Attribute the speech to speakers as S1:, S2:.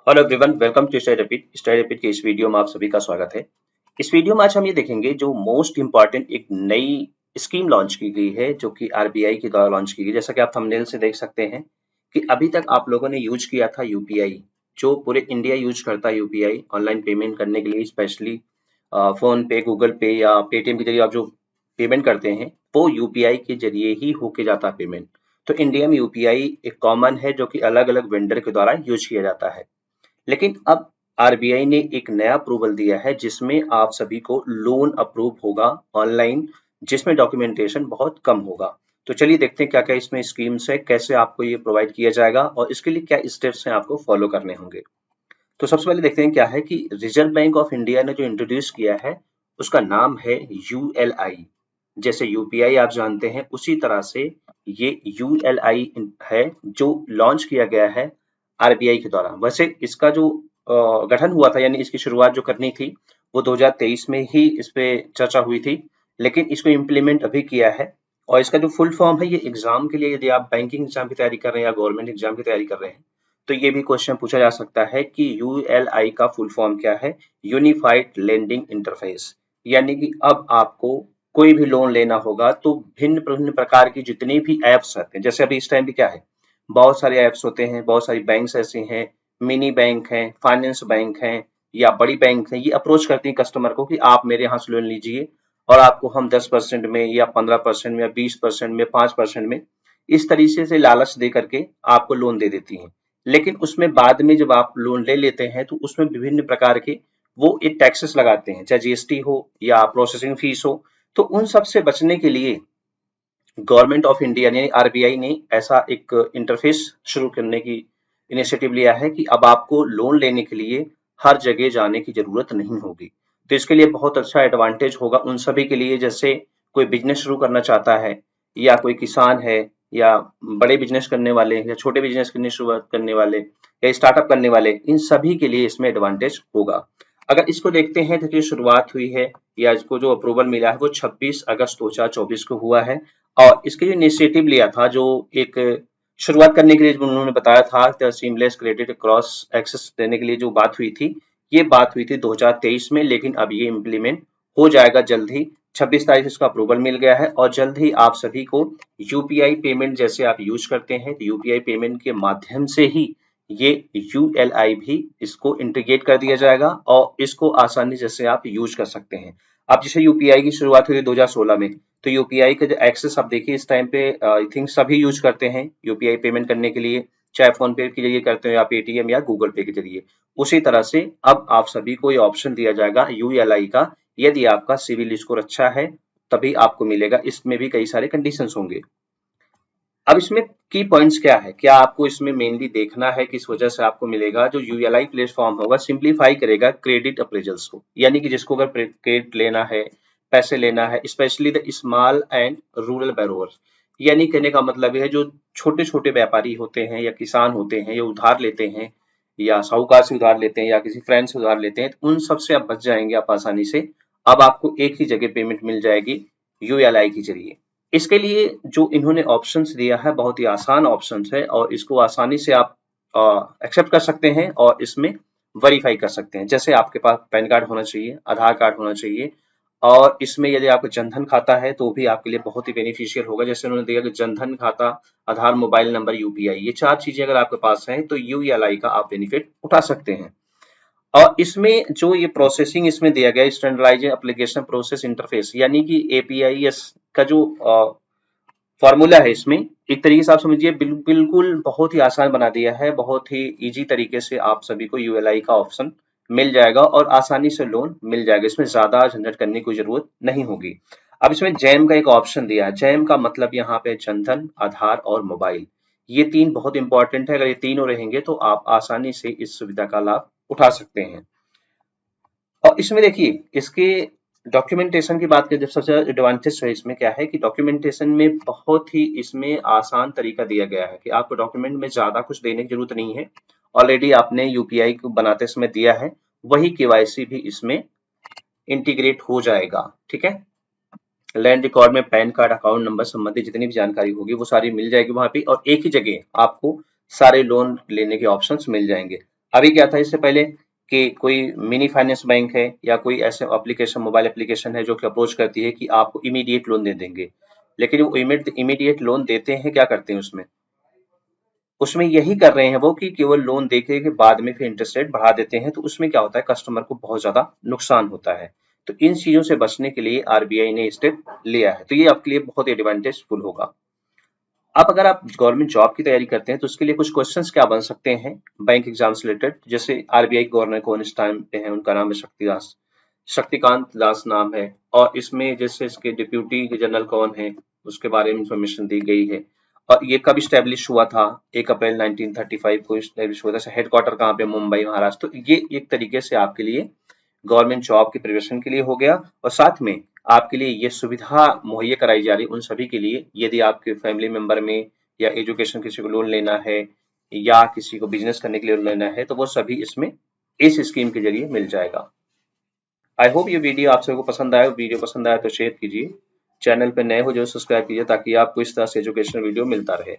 S1: Hello everyone, welcome to study rapid के इस video में आप सभी का स्वागत है। इस वीडियो में आज हम ये देखेंगे जो मोस्ट इम्पॉर्टेंट एक नई स्कीम लॉन्च की गई है जो कि आरबीआई के द्वारा लॉन्च की गई। जैसा कि आप थंबनेल से देख सकते हैं कि अभी तक आप लोगों ने यूज किया था यूपीआई, जो पूरे इंडिया यूज करता है यूपीआई ऑनलाइन पेमेंट करने के लिए, स्पेशली फोन पे, गूगल पे या पेटीएम के जरिए आप जो पेमेंट करते हैं वो यूपीआई के जरिए ही होके जाता है पेमेंट। तो इंडिया में यूपीआई एक कॉमन है जो कि अलग अलग वेंडर के द्वारा यूज किया जाता है। लेकिन अब आरबीआई ने एक नया अप्रूवल दिया है जिसमें आप सभी को लोन अप्रूव होगा ऑनलाइन, जिसमें डॉक्यूमेंटेशन बहुत कम होगा। तो चलिए देखते हैं क्या क्या इसमें स्कीम्स है, कैसे आपको ये प्रोवाइड किया जाएगा और इसके लिए क्या स्टेप्स हैं आपको फॉलो करने होंगे। तो सबसे पहले देखते हैं क्या है कि रिजर्व बैंक ऑफ इंडिया ने जो इंट्रोड्यूस किया है उसका नाम है यूएलआई। जैसे यूपीआई आप जानते हैं उसी तरह से ये यूएलआई है जो लॉन्च किया गया है आरबीआई के द्वारा। वैसे इसका जो गठन हुआ था यानी इसकी शुरुआत जो करनी थी वो 2023 में ही इस पे चर्चा हुई थी, लेकिन इसको इम्प्लीमेंट अभी किया है। और इसका जो फुल फॉर्म है, ये एग्जाम के लिए, यदि आप बैंकिंग एग्जाम की तैयारी कर रहे हैं या गवर्नमेंट एग्जाम की तैयारी कर रहे हैं तो ये भी क्वेश्चन पूछा जा सकता है कि यूएलआई का फुल फॉर्म क्या है। Unified lending interface. यानी कि अब आपको कोई भी लोन लेना होगा तो भिन्न भिन्न प्रकार की जितनी भी एप्स रहते हैं, जैसे अभी इस टाइम पे क्या है, बहुत सारे एप्स होते हैं, बहुत सारी बैंक्स ऐसी हैं, मिनी बैंक हैं, फाइनेंस बैंक हैं या बड़ी बैंक हैं, ये अप्रोच करती हैं कस्टमर को कि आप मेरे यहाँ से लोन लीजिए और आपको हम 10% में या 15% में या 20% में 5% में इस तरीके से लालच दे करके आपको लोन दे देती हैं। लेकिन उसमें बाद में जब आप लोन ले लेते हैं तो उसमें विभिन्न प्रकार के वो एक टैक्सेस लगाते हैं, चाहे जीएसटी हो या प्रोसेसिंग फीस हो। तो उन सब से बचने के लिए गवर्नमेंट ऑफ इंडिया ने, आरबीआई ने ऐसा एक इंटरफेस शुरू करने की इनिशिएटिव लिया है कि अब आपको लोन लेने के लिए हर जगह जाने की जरूरत नहीं होगी। तो इसके लिए बहुत अच्छा एडवांटेज होगा उन सभी के लिए, जैसे कोई बिजनेस शुरू करना चाहता है या कोई किसान है या बड़े बिजनेस करने वाले या छोटे बिजनेस करने शुरुआत करने वाले या स्टार्टअप करने वाले, इन सभी के लिए इसमें एडवांटेज होगा। अगर इसको देखते हैं तो जो शुरुआत हुई है या इसको जो अप्रूवल मिला है वो 26 अगस्त 2024 को हुआ है। और इसके जो इनिशिएटिव लिया था, जो एक शुरुआत करने के लिए जो उन्होंने बताया था सीमलेस क्रेडिट क्रॉस एक्सेस देने के लिए जो बात हुई थी, ये बात हुई थी 2023 में, लेकिन अब ये इम्प्लीमेंट हो जाएगा जल्द ही। 26 तारीख इसका अप्रूवल मिल गया है और जल्द ही आप सभी को यूपीआई पेमेंट जैसे आप यूज करते हैं तो यूपीआई पेमेंट के माध्यम से ही ये यूएलआई भी इसको इंटीग्रेट कर दिया जाएगा और इसको आसानी जैसे आप यूज कर सकते हैं। अब जैसे यूपीआई की शुरुआत हुई 2016 में, तो यूपीआई का जो एक्सेस आप देखिए इस टाइम पे आई थिंक सभी यूज करते हैं यूपीआई पेमेंट करने के लिए, चाहे फोन पे के जरिए करते हो या पेटीएम या गूगल पे के जरिए। उसी तरह से अब आप सभी को ये ऑप्शन दिया जाएगा यूएलआई का। यदि आपका सिविल स्कोर अच्छा है तभी आपको मिलेगा, इसमें भी कई सारे कंडीशंस होंगे। अब इसमें की पॉइंट्स क्या है, क्या आपको इसमें मेनली देखना है किस वजह से आपको मिलेगा। जो यूएलआई प्लेटफॉर्म होगा सिंप्लीफाई करेगा क्रेडिट अप्रेजल्स को, यानी कि जिसको अगर क्रेडिट लेना है, पैसे लेना है, specially the small and rural borrowers, यानी कहने का मतलब है जो छोटे छोटे व्यापारी होते हैं या किसान होते हैं या उधार लेते हैं या साहूकार से उधार लेते हैं या किसी फ्रेंड से उधार लेते हैं, तो उन सब से आप बच जाएंगे आप आसानी से। अब आपको एक ही जगह पेमेंट मिल जाएगी यूएलआई के जरिए। इसके लिए जो इन्होंने ऑप्शंस दिया है बहुत ही आसान ऑप्शंस है और इसको आसानी से आप एक्सेप्ट कर सकते हैं और इसमें वेरीफाई कर सकते हैं। जैसे आपके पास पैन कार्ड होना चाहिए, आधार कार्ड होना चाहिए और इसमें यदि आपका जनधन खाता है तो भी आपके लिए बहुत ही बेनिफिशियल होगा। जैसे उन्होंने दिया कि जनधन खाता, आधार, मोबाइल नंबर, यूपीआई, ये 4 चीजें अगर आपके पास हैं तो यूएलआई का आप बेनिफिट उठा सकते हैं। और इसमें जो ये प्रोसेसिंग इसमें दिया गया स्टैंडर्डाइज्ड एप्लीकेशन प्रोसेस इंटरफेस, यानी कि एपीआईएस का जो फॉर्मूला है, इसमें एक तरीके से आप समझिए बिल्कुल बहुत ही आसान बना दिया है। बहुत ही इजी तरीके से आप सभी को यूएलआई का ऑप्शन मिल जाएगा और आसानी से लोन मिल जाएगा। इसमें ज्यादा झंझट करने की जरूरत नहीं होगी। अब इसमें जैम का एक ऑप्शन दिया है। जैम का मतलब यहाँ पे जनधन, आधार और मोबाइल, ये 3 बहुत इंपॉर्टेंट है। अगर ये तीनों रहेंगे तो आप आसानी से इस सुविधा का लाभ उठा सकते हैं। और इसमें देखिए इसके डॉक्यूमेंटेशन की बात करें, जब सबसे एडवांटेज है इसमें क्या है कि डॉक्यूमेंटेशन में बहुत ही इसमें आसान तरीका दिया गया है कि आपको डॉक्यूमेंट में ज्यादा कुछ देने की जरूरत नहीं है। ऑलरेडी आपने यूपीआई को बनाते समय दिया है, वही केवाईसी भी इसमें इंटीग्रेट हो जाएगा। ठीक है, लैंड रिकॉर्ड में पैन कार्ड, अकाउंट नंबर संबंधी जितनी भी जानकारी होगी वो सारी मिल जाएगी वहां पे और एक ही जगह आपको सारे लोन लेने के ऑप्शंस मिल जाएंगे। अभी क्या था इससे पहले कि कोई मिनी फाइनेंस बैंक है या कोई ऐसे एप्लीकेशन, मोबाइल एप्लीकेशन है जो कि अप्रोच करती है कि आपको इमीडिएट लोन दे देंगे, लेकिन वो इमीडिएट लोन देते हैं, क्या करते हैं उसमें उसमें यही कर रहे हैं वो कि केवल लोन देके के बाद में फिर इंटरेस्ट रेट बढ़ा देते हैं, तो उसमें क्या होता है कस्टमर को बहुत ज्यादा नुकसान होता है। तो इन चीजों से बचने के लिए आरबीआई ने स्टेप लिया है, तो ये आपके लिए बहुत एडवांटेजफुल होगा। अब अगर आप गवर्नमेंट जॉब की तैयारी करते हैं तो उसके लिए कुछ क्वेश्चंस क्या बन सकते हैं बैंक एग्जाम से रिलेटेड। जैसे आरबीआई गवर्नर कौन इस टाइम पे है, उनका नाम है शक्तिकांत दास नाम है, और इसमें जैसे इसके डिप्यूटी जनरल कौन है उसके बारे में इंफॉर्मेशन दी गई है, और ये कब स्टैब्लिश हुआ था, 1 अप्रैल 1935 को स्टैब्लिश हुआ था। हेडक्वार्टर कहाँ पे, मुंबई महाराष्ट्र। तो ये एक तरीके से आपके लिए गवर्नमेंट जॉब की प्रिपरेशन के लिए हो गया, और साथ में आपके लिए ये सुविधा मुहैया कराई जा रही है उन सभी के लिए, यदि आपके फैमिली मेंबर में या एजुकेशन किसी को लोन लेना है या किसी को बिजनेस करने के लिए लोन लेना है, तो वो सभी इसमें इस स्कीम के जरिए मिल जाएगा। आई होप ये वीडियो आप सबको पसंद आया। वीडियो पसंद आया तो शेयर कीजिए, चैनल पे नए हो जो सब्सक्राइब कीजिए ताकि आपको इस तरह से एजुकेशनल वीडियो मिलता रहे।